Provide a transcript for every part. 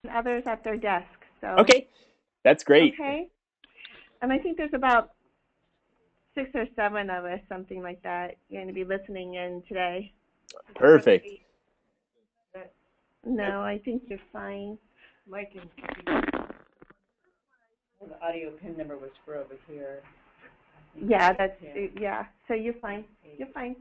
and others at their desk. So, Okay, that's great. okay. And I think there's about 6 or 7 of us, something like that, going to be listening in today. Perfect. No, I think you're fine. Mike and the audio pin number was for over here. Yeah, that's yeah. So you're fine. You're fine.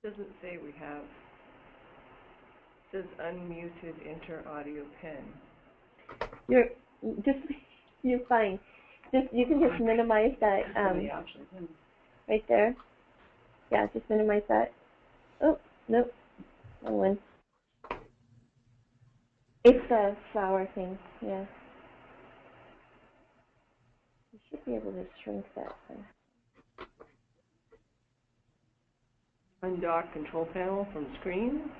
Doesn't say we have. It says unmuted enter audio pin. You're just you're fine. Just you can just minimize that right there. Yeah, just minimize that. Oh, nope. Wrong one. It's the flower thing, yeah. You should be able to shrink that. Undock control panel from screen.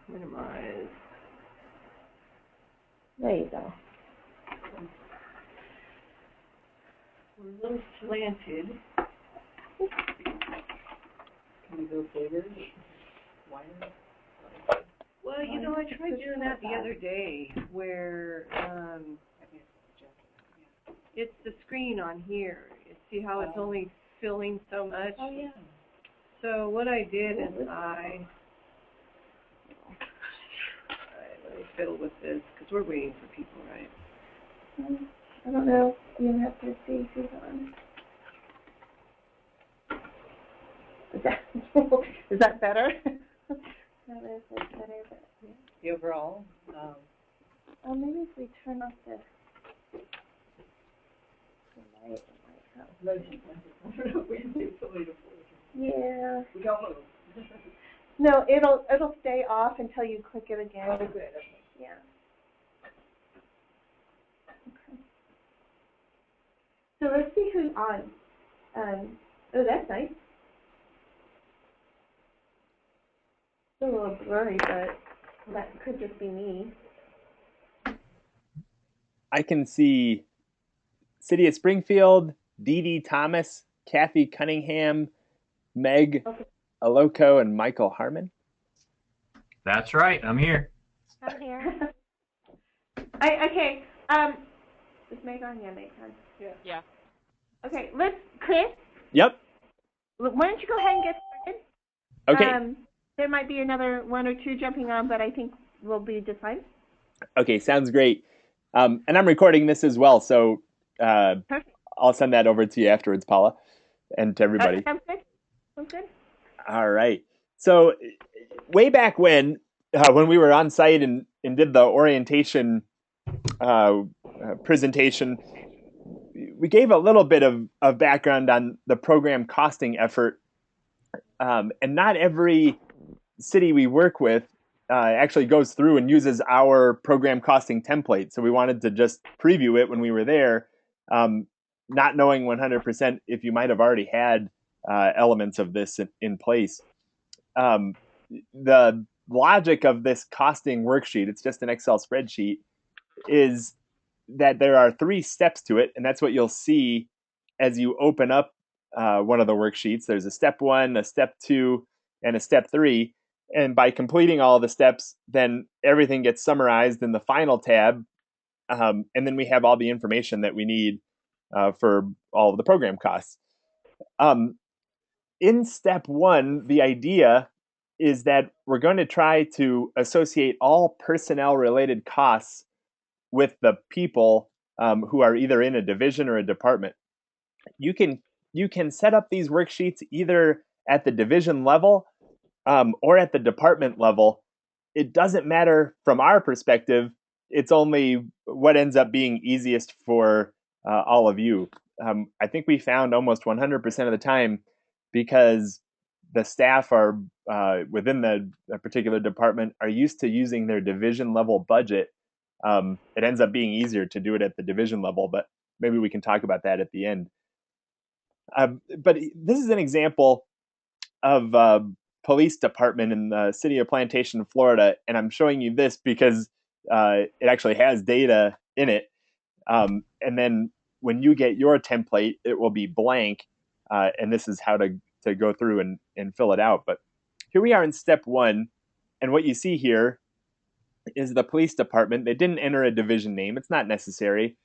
Minimize. There you go. We're a little slanted. Can we go forward? Wider? Well, you know, I tried doing that the other day where it's the screen on here. You see how it's only filling so much? Oh, yeah. So what I did is Alright, let me fiddle with this, because we're waiting for people, right? I don't know. You have to see who's on. Is that better? That is better, but yeah. The overall, Oh, maybe if we turn off the light, it might help. Yeah. We don't move. No, it'll stay off until you click it again. Oh, good. Yeah. Okay. So let's see who's on. Oh, that's nice. It's a little blurry, but that could just be me. I can see City of Springfield, Dee Dee Thomas, Kathy Cunningham, Meg Okay. Aloko, and Michael Harmon. That's right. I'm here. I'm here. Okay. Is Meg on? Yeah, Meg's on. Yeah. Okay, Chris, Yep. why don't you go ahead and get started? Okay. There might be another 1 or 2 jumping on, but I think we'll be just fine. Okay, sounds great. And I'm recording this as well, so Perfect. I'll send that over to you afterwards, Paula, and to everybody. Sounds good. Sounds good. All right. So way back when we were on site and did the orientation presentation, we gave a little bit of background on the program costing effort. And not every city we work with actually goes through and uses our program costing template. So we wanted to just preview it when we were there, not knowing 100% if you might have already had elements of this in place. The logic of this costing worksheet, it's just an Excel spreadsheet, is that there are 3 steps to it, and that's what you'll see as you open up one of the worksheets. There's a step 1, a step 2, and a step 3. And by completing all the steps, then everything gets summarized in the final tab, and then we have all the information that we need for all of the program costs. In step 1, the idea is that we're going to try to associate all personnel-related costs with the people who are either in a division or a department. You can set up these worksheets either at the division level or at the department level. It doesn't matter from our perspective. It's only what ends up being easiest for all of you. I think we found almost 100% of the time, because the staff are within the particular department are used to using their division level budget. It ends up being easier to do it at the division level, but maybe we can talk about that at the end. But this is an example of police department in the city of Plantation, Florida, and I'm showing you this because it actually has data in it. And then when you get your template, it will be blank, and this is how to go through and fill it out. But here we are in step 1, and what you see here is the police department. They didn't enter a division name. It's not necessary.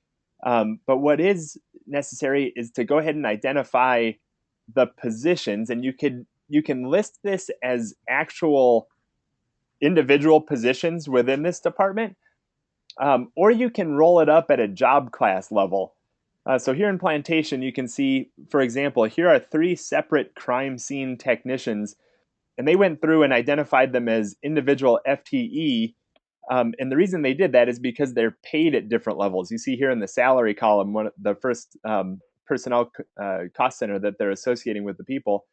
But what is necessary is to go ahead and identify the positions, and you can list this as actual individual positions within this department, or you can roll it up at a job class level. So here in Plantation, you can see, for example, here are 3 separate crime scene technicians, and they went through and identified them as individual FTE. And the reason they did that is because they're paid at different levels. You see here in the salary column, the first personnel cost center that they're associating with the people,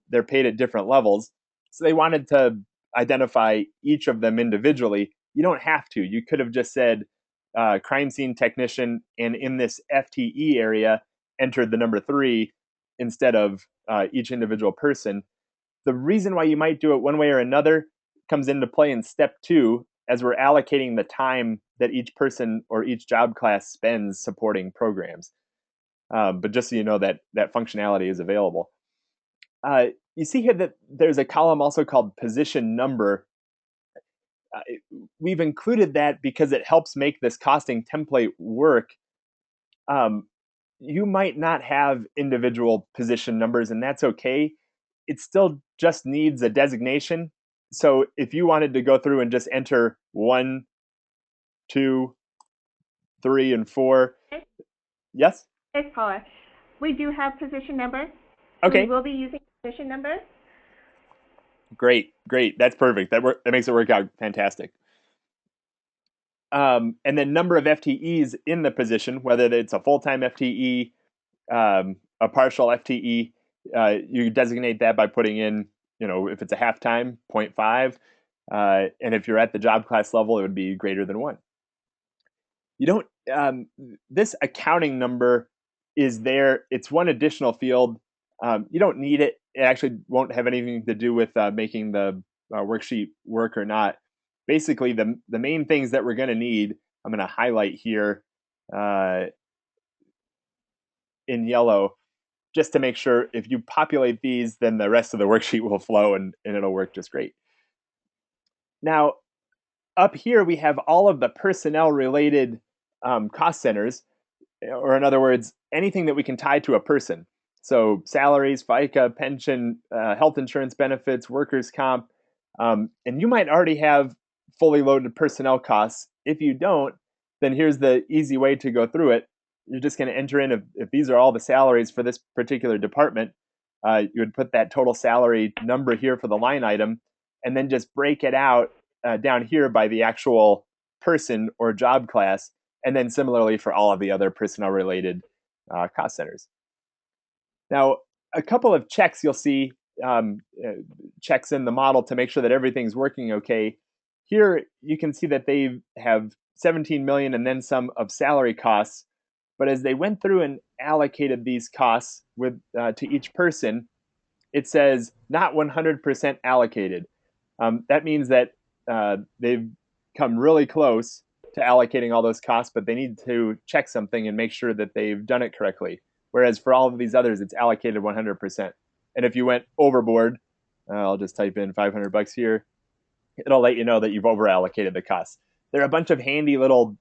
they're paid at different levels. So they wanted to identify each of them individually. You don't have to. You could have just said crime scene technician, and in this FTE area, entered the number 3 instead of each individual person. The reason why you might do it one way or another comes into play in step 2, as we're allocating the time that each person or each job class spends supporting programs. But just so you know that functionality is available. You see here that there's a column also called position number. We've included that because it helps make this costing template work. You might not have individual position numbers, and that's okay. It still just needs a designation. So if you wanted to go through and just enter 1, 2, 3, and 4. Yes? It's Paula. We do have position number. Okay. We will be using position number. Great. That's perfect. That makes it work out fantastic. And then number of FTEs in the position, whether it's a full-time FTE, a partial FTE, you designate that by putting in, if it's a half-time, 0.5, and if you're at the job class level, it would be greater than 1. You don't. This accounting number is there. It's one additional field. You don't need it. It actually won't have anything to do with making the worksheet work or not. Basically, the main things that we're going to need, I'm going to highlight here in yellow, just to make sure if you populate these, then the rest of the worksheet will flow and it'll work just great. Now, up here, we have all of the personnel-related cost centers, or in other words, anything that we can tie to a person. So salaries, FICA, pension, health insurance benefits, workers' comp. And you might already have fully loaded personnel costs. If you don't, then here's the easy way to go through it. You're just going to enter in, if these are all the salaries for this particular department, you would put that total salary number here for the line item, and then just break it out down here by the actual person or job class, and then similarly for all of the other personnel-related cost centers. Now, a couple of checks you'll see, checks in the model to make sure that everything's working okay. Here, you can see that they have 17 million and then some of salary costs, but as they went through and allocated these costs to each person, it says not 100% allocated. That means that they've come really close to allocating all those costs, but they need to check something and make sure that they've done it correctly. Whereas for all of these others, it's allocated 100%. And if you went overboard, I'll just type in $500 here. It'll let you know that you've over allocated the costs. There are a bunch of handy little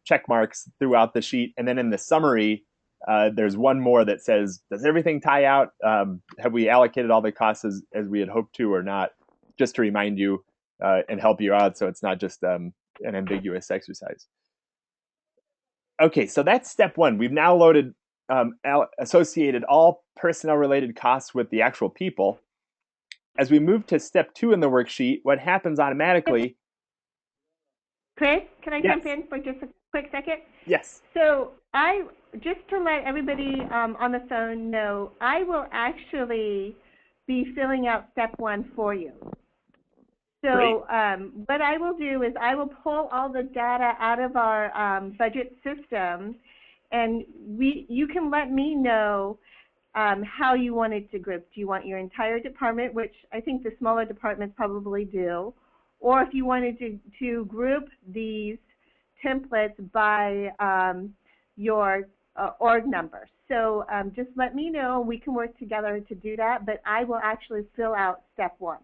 check marks throughout the sheet. And then in the summary, there's one more that says, does everything tie out? Have we allocated all the costs as we had hoped to or not? Just to remind you and help you out so it's not just an ambiguous exercise. Okay, so that's step 1. We've now loaded, associated all personnel-related costs with the actual people. As we move to step 2 in the worksheet, what happens automatically... Chris, can I Yes. jump in for just a quick second? Yes. So just to let everybody on the phone know, I will actually be filling out step 1 for you. So what I will do is I will pull all the data out of our budget system, and you can let me know how you want it to group. Do you want your entire department, which I think the smaller departments probably do, or if you wanted to group these templates by your org number. So just let me know. We can work together to do that, but I will actually fill out step 1.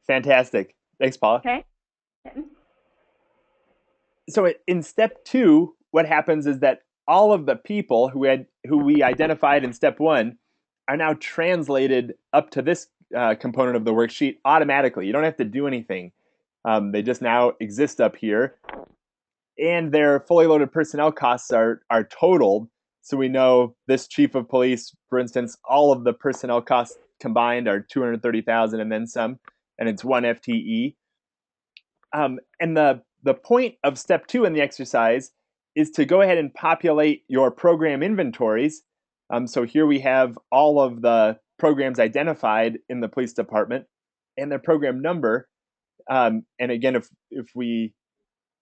Fantastic. Thanks, Paula. Okay? So in step 2, what happens is that all of the people who we identified in step 1 are now translated up to this component of the worksheet automatically. You don't have to do anything. They just now exist up here. And their fully loaded personnel costs are totaled. So we know this chief of police, for instance, all of the personnel costs combined are $230,000 and then some, and it's 1 FTE. And the point of step 2 in the exercise is to go ahead and populate your program inventories. So here we have all of the programs identified in the police department and their program number. And again, if we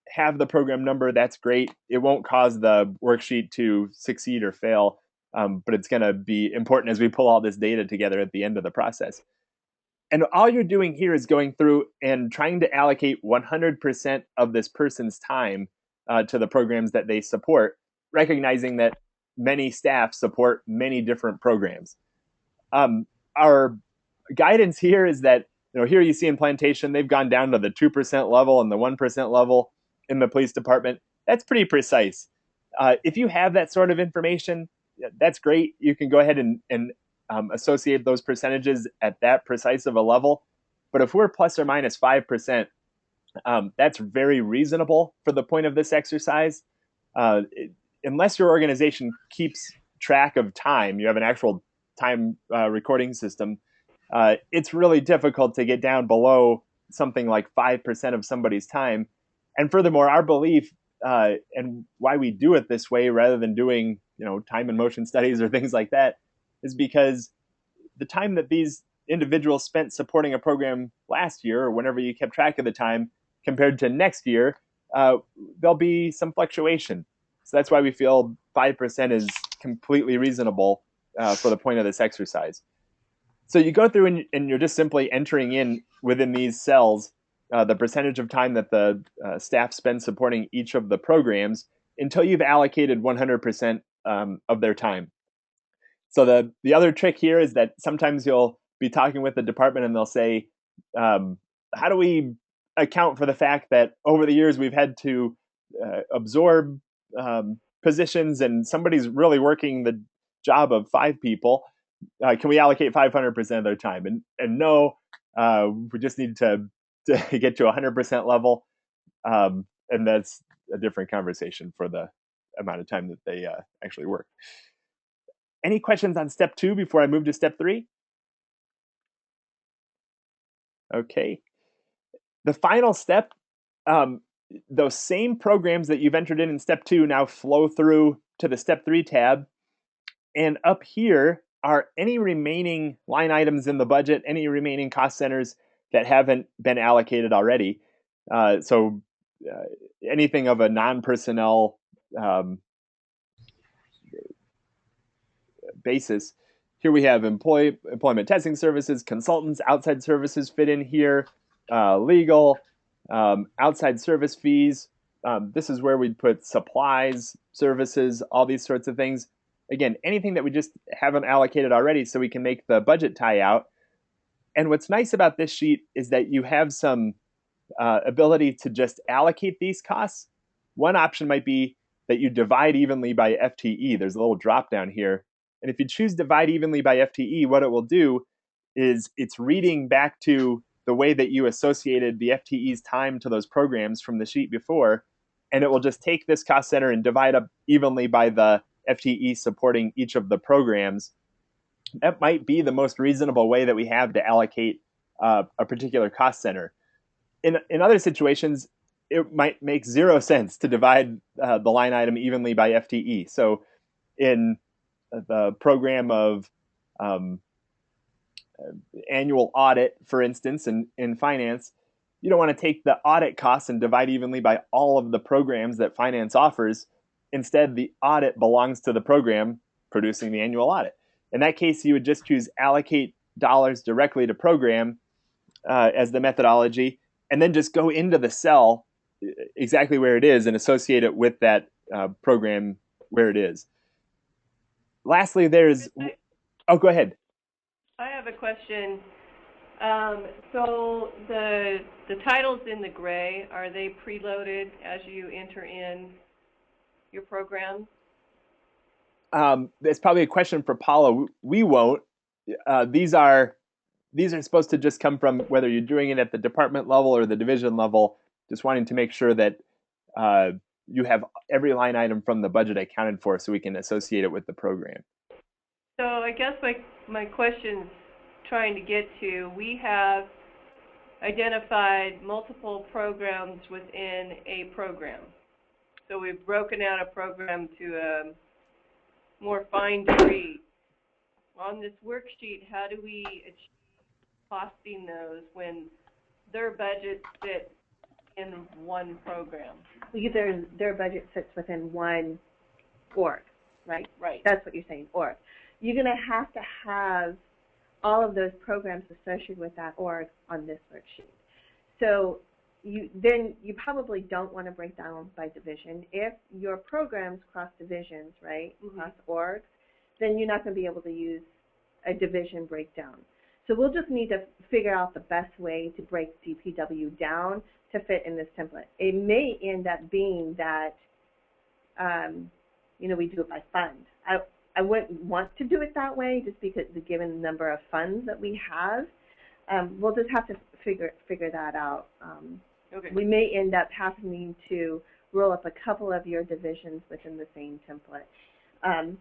have the program number, that's great. It won't cause the worksheet to succeed or fail, but it's going to be important as we pull all this data together at the end of the process. And all you're doing here is going through and trying to allocate 100% of this person's time to the programs that they support, recognizing that many staff support many different programs. Our guidance here is that, here you see in Plantation, they've gone down to the 2% level and the 1% level in the police department. That's pretty precise. If you have that sort of information, that's great. You can go ahead and associate those percentages at that precise of a level. But if we're plus or minus 5%, that's very reasonable for the point of this exercise. Unless your organization keeps track of time, you have an actual time recording system, it's really difficult to get down below something like 5% of somebody's time. And furthermore, our belief and why we do it this way rather than doing time and motion studies or things like that is because the time that these individuals spent supporting a program last year or whenever you kept track of the time compared to next year, there'll be some fluctuation. So that's why we feel 5% is completely reasonable for the point of this exercise. So you go through and you're just simply entering in within these cells the percentage of time that the staff spend supporting each of the programs until you've allocated 100% of their time. So the other trick here is that sometimes you'll be talking with the department and they'll say, how do we account for the fact that over the years we've had to absorb positions and somebody's really working the job of 5 people? Can we allocate 500% of their time? And no, we just need to get to 100% level. And that's a different conversation for the amount of time that they actually work. Any questions on step 2 before I move to step 3? Okay. The final step, those same programs that you've entered in step 2 now flow through to the step 3 tab. And up here are any remaining line items in the budget, any remaining cost centers that haven't been allocated already. So anything of a non-personnel basis. Here we have employment testing services, consultants, outside services fit in here, legal, outside service fees. This is where we'd put supplies, services, all these sorts of things. Again, anything that we just haven't allocated already so we can make the budget tie out. And what's nice about this sheet is that you have some ability to just allocate these costs. One option might be that you divide evenly by FTE. There's a little drop down here. And if you choose divide evenly by FTE, what it will do is it's reading back to the way that you associated the FTE's time to those programs from the sheet before. And it will just take this cost center and divide up evenly by the FTE supporting each of the programs. That might be the most reasonable way that we have to allocate a particular cost center. In other situations, it might make 0 sense to divide the line item evenly by FTE. So in the program of annual audit, for instance, in finance, you don't want to take the audit costs and divide evenly by all of the programs that finance offers. Instead, the audit belongs to the program producing the annual audit. In that case, you would just choose allocate dollars directly to program as the methodology, and then just go into the cell exactly where it is and associate it with that program where it is. Lastly, there's... Oh, go ahead. I have a question. So the titles in the gray, are they preloaded as you enter in your program? It's probably a question for Paula. We won't. These are supposed to just come from whether you're doing it at the department level or the division level, just wanting to make sure that you have every line item from the budget accounted for so we can associate it with the program. So I guess my question's trying to get to, we have identified multiple programs within a program. So we've broken out a program to a more fine degree. On this worksheet, how do we achieve costing those when their budget fits in one program? Their budget sits within one org, right? Right. That's what you're saying, org. You're going to have all of those programs associated with that org on this worksheet. So you probably don't want to break down by division. If your programs cross divisions, right, cross orgs, then you're not going to be able to use a division breakdown. So we'll just need to figure out the best way to break DPW down to fit in this template. It may end up being that, we do it by fund. I wouldn't want to do it that way just because given the number of funds that we have. We'll just have to figure that out. Okay. We may end up having to roll up a couple of your divisions within the same template.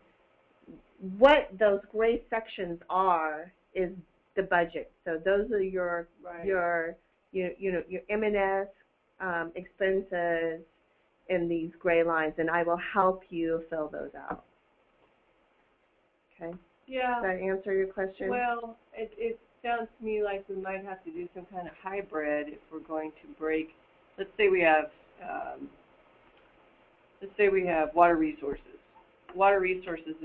What those gray sections are is the budget. So those are your M&S expenses in these gray lines, and I will help you fill those out. Okay. Yeah. Does that answer your question? Well, it sounds to me like we might have to do some kind of hybrid if we're going to break. Let's say we have water resources. Water resources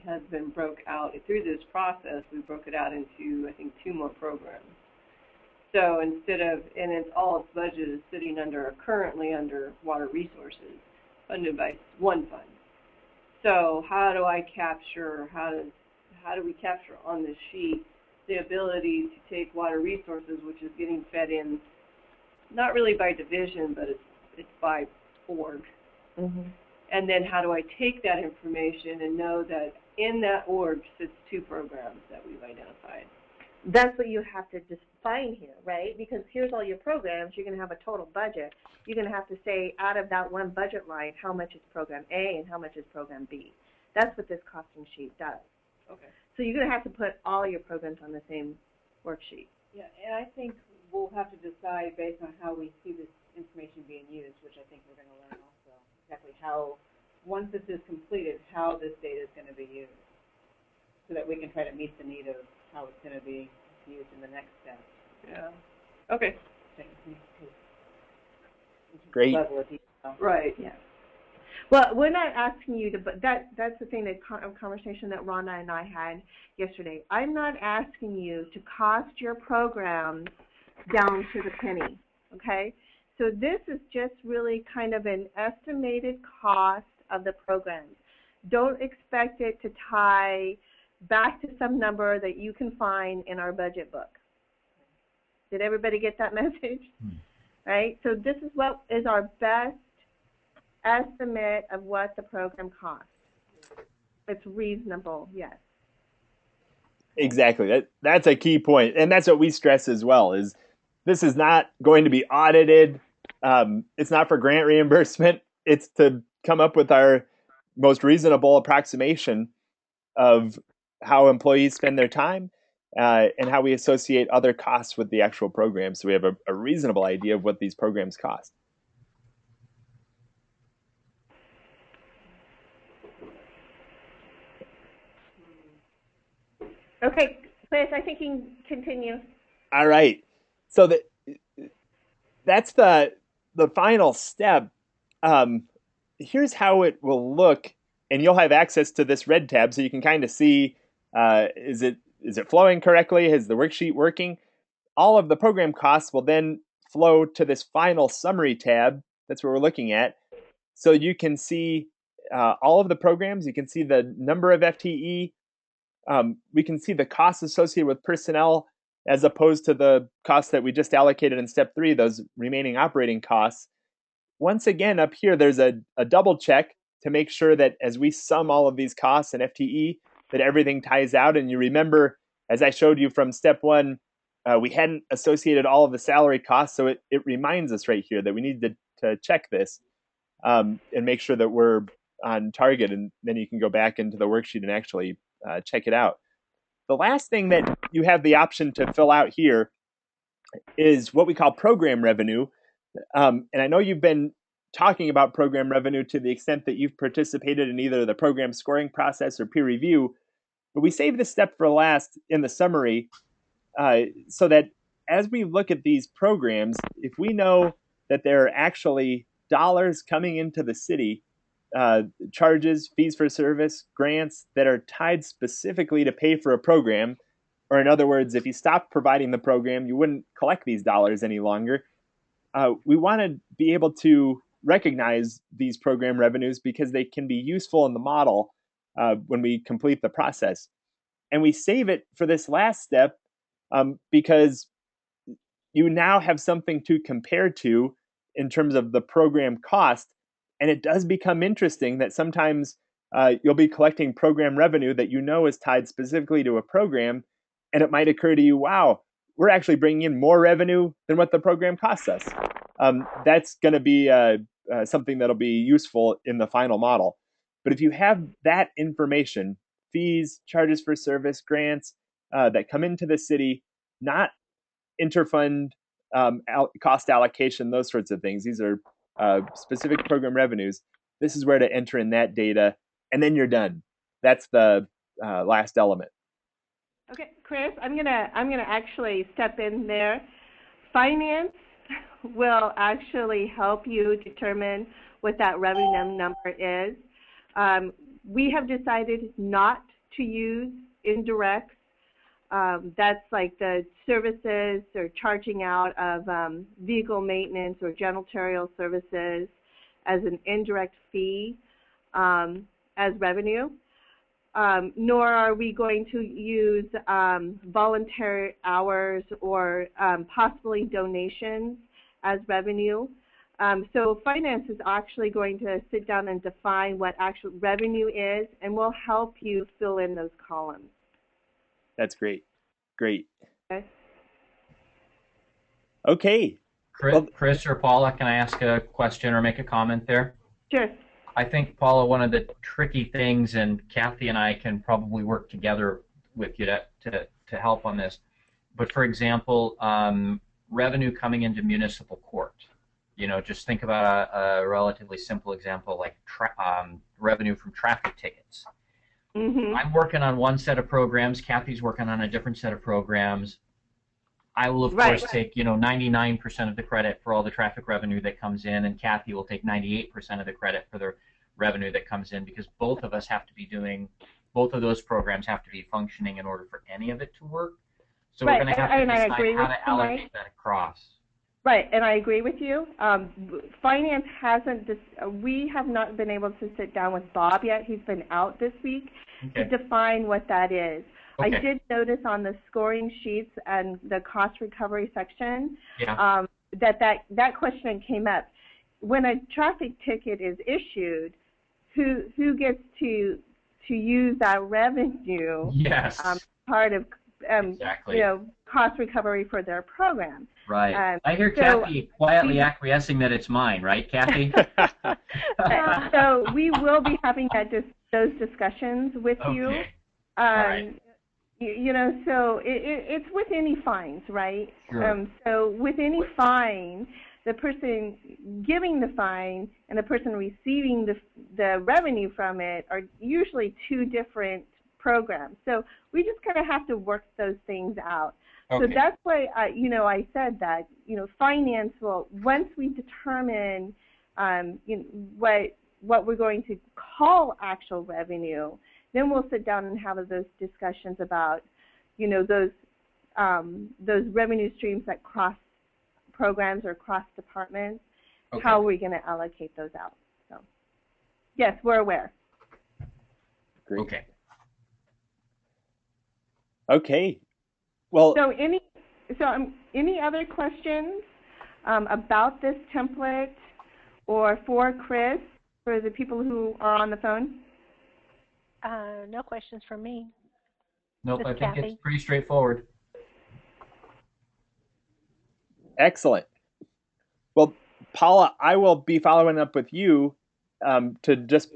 has been broke out through this process. We broke it out into, I think, 2 more programs. So instead of, and it's all its budget is sitting currently under water resources, funded by one fund. So how do we capture on this sheet the ability to take water resources, which is getting fed in, not really by division, but it's by org. And then how do I take that information and know that in that org sits 2 programs that we've identified? That's what you have to define here, right? Because here's all your programs. You're going to have a total budget. You're going to have to say out of that one budget line, how much is program A and how much is program B. That's what this costing sheet does. Okay. So you're going to have to put all your programs on the same worksheet. Yeah, and I think we'll have to decide based on how we see this information being used, which I think we're going to learn also, exactly how, once this is completed, how this data is going to be used, so that we can try to meet the need of how it's going to be used in the next step. Yeah. Okay. Great. Level of detail. Right. Yeah. Well, we're not asking you to, but that's the thing, that conversation that Rhonda and I had yesterday. I'm not asking you to cost your programs down to the penny, okay? So this is just really kind of an estimated cost of the programs. Don't expect it to tie back to some number that you can find in our budget book. Did everybody get that message? Right? So this is what is our best estimate of what the program costs. It's reasonable, yes. Exactly. That's a key point, and that's what we stress as well. Is this is not going to be audited. It's not for grant reimbursement. It's to come up with our most reasonable approximation of how employees spend their time and how we associate other costs with the actual program, so we have a reasonable idea of what these programs cost. Okay, Chris, I think you can continue. All right. So that's the final step. Here's how it will look, and you'll have access to this red tab so you can kind of see, is it flowing correctly? Is the worksheet working? All of the program costs will then flow to this final summary tab. That's what we're looking at. So you can see all of the programs. You can see the number of FTE. We can see the costs associated with personnel as opposed to the costs that we just allocated in step 3, those remaining operating costs. Once again, up here, there's a double check to make sure that as we sum all of these costs and FTE, that everything ties out. And you remember, as I showed you from step 1, we hadn't associated all of the salary costs. So it reminds us right here that we need to check this and make sure that we're on target. And then you can go back into the worksheet and actually check it out. The last thing that you have the option to fill out here is what we call program revenue. And I know you've been talking about program revenue to the extent that you've participated in either the program scoring process or peer review, but we save this step for last in the summary so that as we look at these programs, if we know that there are actually dollars coming into the city, charges, fees for service, grants that are tied specifically to pay for a program, or in other words, if you stopped providing the program, you wouldn't collect these dollars any longer. We want to be able to recognize these program revenues because they can be useful in the model when we complete the process. And we save it for this last step because you now have something to compare to in terms of the program cost. And it does become interesting that sometimes you'll be collecting program revenue that you know is tied specifically to a program. And it might occur to you, wow, we're actually bringing in more revenue than what the program costs us. That's going to be something that'll be useful in the final model. But if you have that information, fees, charges for service, grants that come into the city, not interfund cost allocation, those sorts of things. These are specific program revenues. This is where to enter in that data, and then you're done. That's the last element. Okay, Chris, I'm gonna actually step in there. Finance will actually help you determine what that revenue number is. We have decided not to use indirects. That's like the services or charging out of vehicle maintenance or janitorial services as an indirect fee as revenue. Nor are we going to use voluntary hours or possibly donations as revenue. So finance is actually going to sit down and define what actual revenue is, and we'll help you fill in those columns. That's great. Great. Okay. Okay. Chris or Paula, can I ask a question or make a comment there? Sure. I think, Paula, one of the tricky things, and Kathy and I can probably work together with you to help on this, but for example, revenue coming into municipal court. You know, just think about a relatively simple example like revenue from traffic tickets. Mm-hmm. I'm working on one set of programs. Kathy's working on a different set of programs. I will, of course, take 99% of the credit for all the traffic revenue that comes in, and Kathy will take 98% of the credit for the revenue that comes in, because both of us have to be doing, both of those programs have to be functioning in order for any of it to work. So we're going to have to decide how to allocate that across. Right, and I agree with you. Finance hasn't, we have not been able to sit down with Bob yet. He's been out this week to define what that is. Okay. I did notice on the scoring sheets and the cost recovery section that question came up. When a traffic ticket is issued, who gets to use that revenue? Yes. Part of cost recovery for their program. Right. I hear Kathy quietly acquiescing that it's mine, right, Kathy? So we will be having those discussions with you. All right. So it's with any fines, right? Sure. So with any fine, the person giving the fine and the person receiving the revenue from it are usually two different programs. So we just kind of have to work those things out. Okay. So that's why I said that finance will, once we determine what we're going to call actual revenue, then we'll sit down and have those discussions about those revenue streams that cross programs or cross departments. Okay. How are we going to allocate those out? So Yes, we're aware. Great. Okay. Okay. Well, So any other questions about this template or for Chris, for the people who are on the phone? No questions from me. Nope, This I is think Kathy. it's pretty straightforward. excellent. Well, Paula, I will be following up with you to just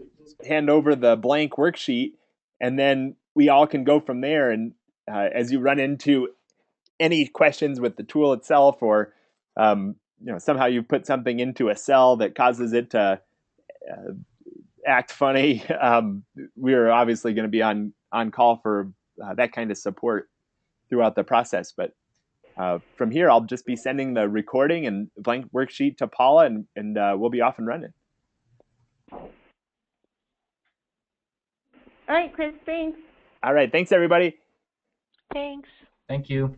hand over the blank worksheet, and then we all can go from there. And as you run into any questions with the tool itself, or somehow you put something into a cell that causes it to act funny, we're obviously going to be on call for that kind of support throughout the process. But from here, I'll just be sending the recording and blank worksheet to Paula, and we'll be off and running. All right, Chris, thanks. All right. Thanks, everybody. Thanks. Thank you.